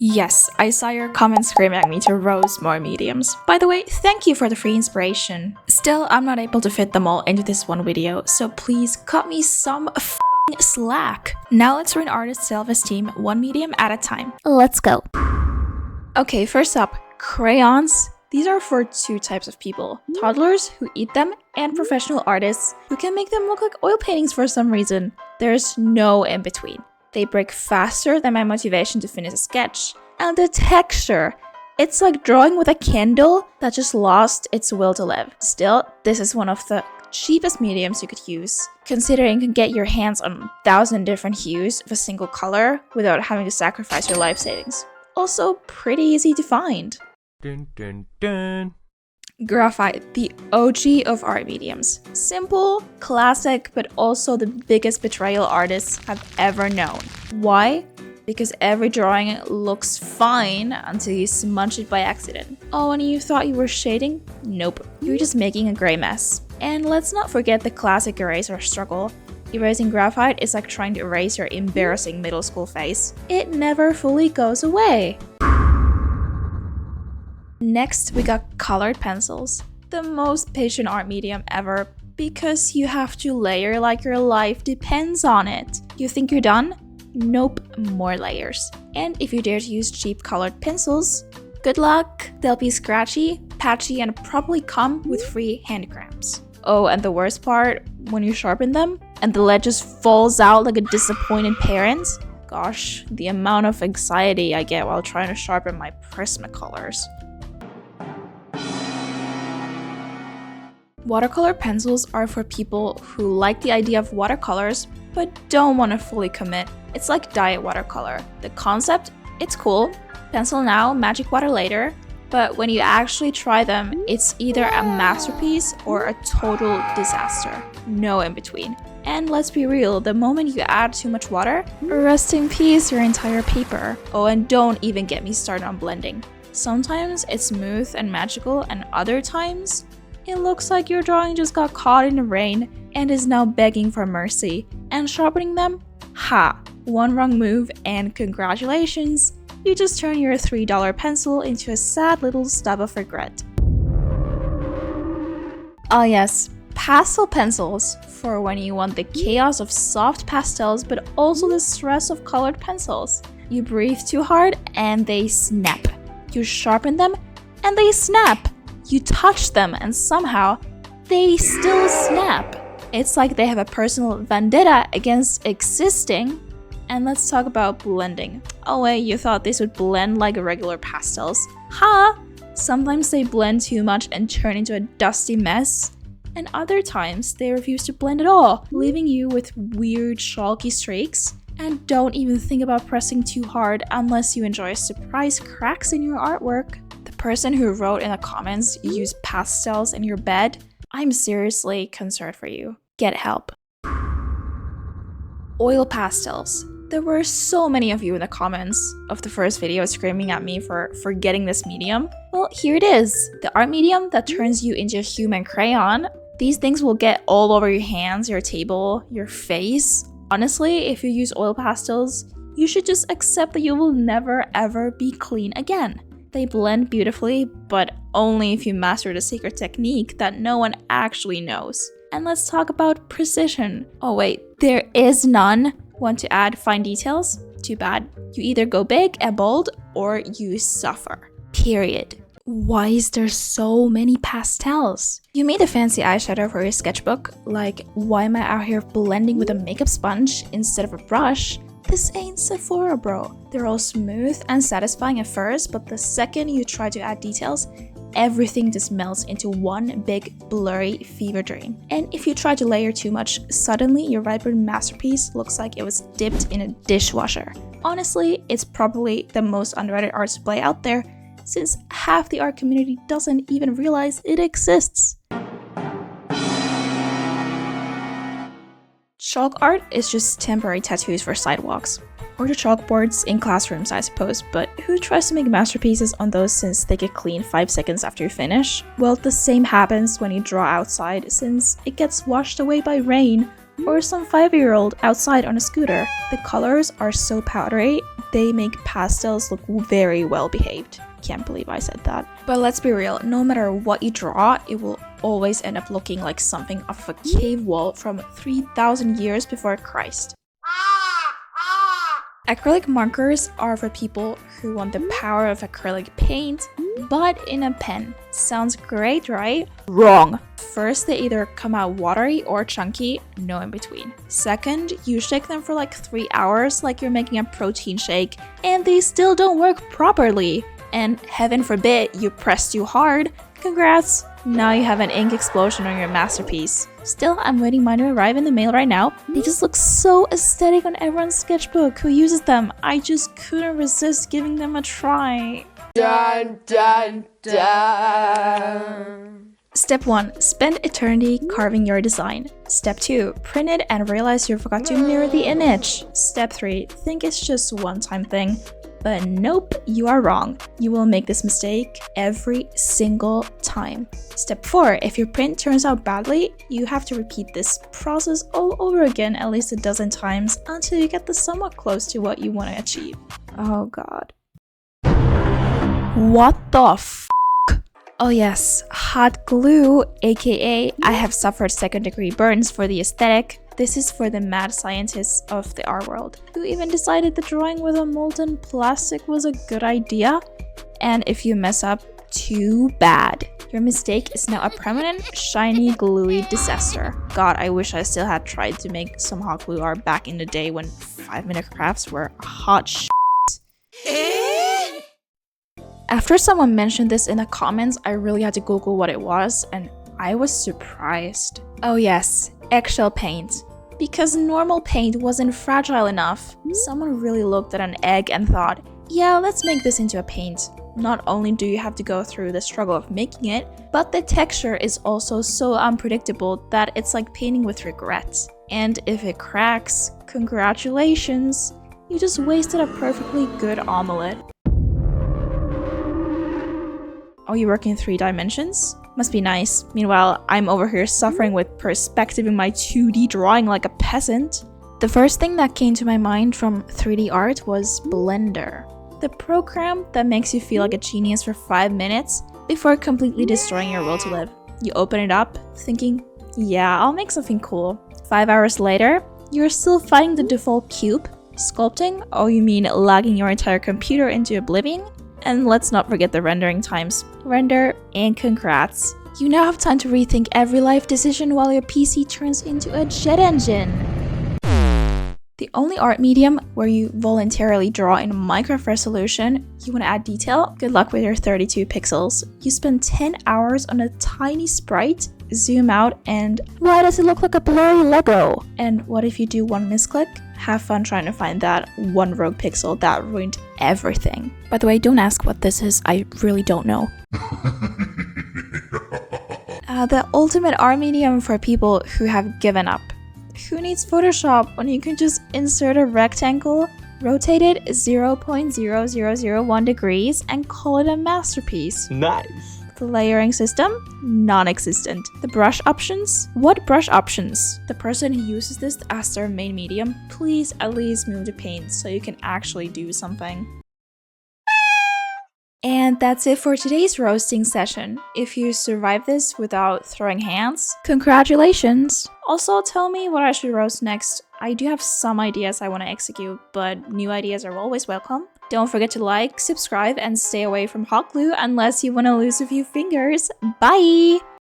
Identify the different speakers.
Speaker 1: Yes, I saw your comment screaming at me to roast more mediums. By the way, thank you for the free inspiration. Still, I'm not able to fit them all into this one video, so please cut me some slack. Now let's run artist self-esteem one medium at a time. Let's go. Okay, first up, crayons. These are for two types of people. Toddlers who eat them and professional artists who can make them look like oil paintings for some reason. There's no in between. They break faster than my motivation to finish a sketch. And the texture, it's like drawing with a candle that just lost its will to live. Still, this is one of the cheapest mediums you could use, considering you can get your hands on 1,000 different hues of a single color without having to sacrifice your life savings. Also, pretty easy to find.
Speaker 2: Dun, dun, dun.
Speaker 1: Graphite, the OG of art mediums. Simple, classic, but also the biggest betrayal artists have ever known. Why? Because every drawing looks fine until you smudge it by accident. Oh, and you thought you were shading? Nope, you're just making a gray mess. And let's not forget the classic eraser struggle. Erasing graphite is like trying to erase your embarrassing middle school face. It never fully goes away. Next, we got colored pencils. The most patient art medium ever because you have to layer like your life depends on it. You think you're done? Nope, more layers. And if you dare to use cheap colored pencils, good luck. They'll be scratchy, patchy, and probably come with free hand cramps. Oh, and the worst part, when you sharpen them and the lead just falls out like a disappointed parent. Gosh, the amount of anxiety I get while trying to sharpen my Prismacolors. Watercolor pencils are for people who like the idea of watercolors but don't want to fully commit. It's like diet watercolor. The concept, it's cool. Pencil now, magic water later. But when you actually try them, it's either a masterpiece or a total disaster. No in between. And let's be real, the moment you add too much water, rest in peace your entire paper. Oh, and don't even get me started on blending. Sometimes it's smooth and magical, and other times it looks like your drawing just got caught in the rain and is now begging for mercy. And sharpening them? Ha! One wrong move and congratulations! You just turn your $3 pencil into a sad little stub of regret. Ah yes, pastel pencils for when you want the chaos of soft pastels but also the stress of colored pencils. You breathe too hard and they snap. You sharpen them and they snap. You touch them and somehow they still snap. It's like they have a personal vendetta against existing. And let's talk about blending. Oh wait, you thought this would blend like regular pastels? Ha! Sometimes they blend too much and turn into a dusty mess. And other times they refuse to blend at all, leaving you with weird chalky streaks. And don't even think about pressing too hard unless you enjoy surprise cracks in your artwork. The person who wrote in the comments you use pastels in your bed, I'm seriously concerned for you. Get help. Oil pastels. There were so many of you in the comments of the first video screaming at me for forgetting this medium. Well, here it is. The art medium that turns you into a human crayon. These things will get all over your hands, your table, your face. Honestly, if you use oil pastels, you should just accept that you will never ever be clean again. They blend beautifully, but only if you master the secret technique that no one actually knows. And let's talk about precision. Oh wait, there is none. Want to add fine details? Too bad. You either go big and bold or you suffer. Period. Why is there so many pastels? You made a fancy eyeshadow for your sketchbook. Like, why am I out here blending with a makeup sponge instead of a brush? This ain't Sephora, bro. They're all smooth and satisfying at first, but the second you try to add details, everything just melts into one big blurry fever dream. And if you try to layer too much, suddenly your vibrant masterpiece looks like it was dipped in a dishwasher. Honestly, it's probably the most underrated art display out there, since half the art community doesn't even realize it exists. Chalk art is just temporary tattoos for sidewalks. Or the chalkboards in classrooms, I suppose, but who tries to make masterpieces on those since they get clean 5 seconds after you finish? Well, the same happens when you draw outside since it gets washed away by rain, or some 5-year-old outside on a scooter. The colors are so powdery, they make pastels look very well behaved. Can't believe I said that. But let's be real, no matter what you draw, it will always end up looking like something off of a cave wall from 3,000 years before Christ. Acrylic markers are for people who want the power of acrylic paint, but in a pen. Sounds great, right? Wrong. First, they either come out watery or chunky, no in between. Second, you shake them for like 3 hours like you're making a protein shake, and they still don't work properly. And heaven forbid you press too hard. Congrats! Now you have an ink explosion on your masterpiece. Still, I'm waiting mine to arrive in the mail right now. They just look so aesthetic on everyone's sketchbook who uses them. I just couldn't resist giving them a try.
Speaker 3: Dun, dun, dun.
Speaker 1: Step 1. Spend eternity carving your design. Step 2. Print it and realize you forgot to mirror the image. Step 3. Think it's just a one-time thing. But nope, you are wrong. You will make this mistake every single time. Step 4. If your print turns out badly, you have to repeat this process all over again at least a dozen times until you get this somewhat close to what you want to achieve. Oh god. What the f***? Oh yes, hot glue, aka I have suffered second-degree burns for the aesthetic. This is for the mad scientists of the art world who even decided that drawing with a molten plastic was a good idea. And if you mess up, too bad. Your mistake is now a permanent, shiny, gluey disaster. God, I wish I still had tried to make some hot glue art back in the day when 5-minute crafts were hot shit. After someone mentioned this in the comments, I really had to Google what it was, and I was surprised. Oh yes, eggshell paint. Because normal paint wasn't fragile enough, someone really looked at an egg and thought, yeah, let's make this into a paint. Not only do you have to go through the struggle of making it, but the texture is also so unpredictable that it's like painting with regret. And if it cracks, congratulations, you just wasted a perfectly good omelette. Oh, you work in 3 dimensions? Must be nice. Meanwhile, I'm over here suffering with perspective in my 2D drawing like a peasant. The first thing that came to my mind from 3D art was Blender. The program that makes you feel like a genius for 5 minutes before completely destroying your will to live. You open it up, thinking, yeah, I'll make something cool. 5 hours later, you're still finding the default cube. Sculpting? Oh, you mean lagging your entire computer into oblivion? And let's not forget the rendering times. Render and congrats. You now have time to rethink every life decision while your PC turns into a jet engine. The only art medium where you voluntarily draw in micro resolution, you want to add detail? Good luck with your 32 pixels. You spend 10 hours on a tiny sprite, zoom out, and why does it look like a blurry Lego? And what if you do one misclick? Have fun trying to find that one rogue pixel that ruined everything. By the way, don't ask what this is, I really don't know. The ultimate art medium for people who have given up. Who needs Photoshop when you can just insert a rectangle, rotate it 0.0001 degrees, and call it a masterpiece?
Speaker 2: Nice.
Speaker 1: The layering system? Non-existent. The brush options? What brush options? The person who uses this as their main medium, please at least move to paint so you can actually do something. And that's it for today's roasting session. If you survived this without throwing hands, congratulations! Also, tell me what I should roast next. I do have some ideas I want to execute, but new ideas are always welcome. Don't forget to like, subscribe, and stay away from hot glue unless you want to lose a few fingers. Bye!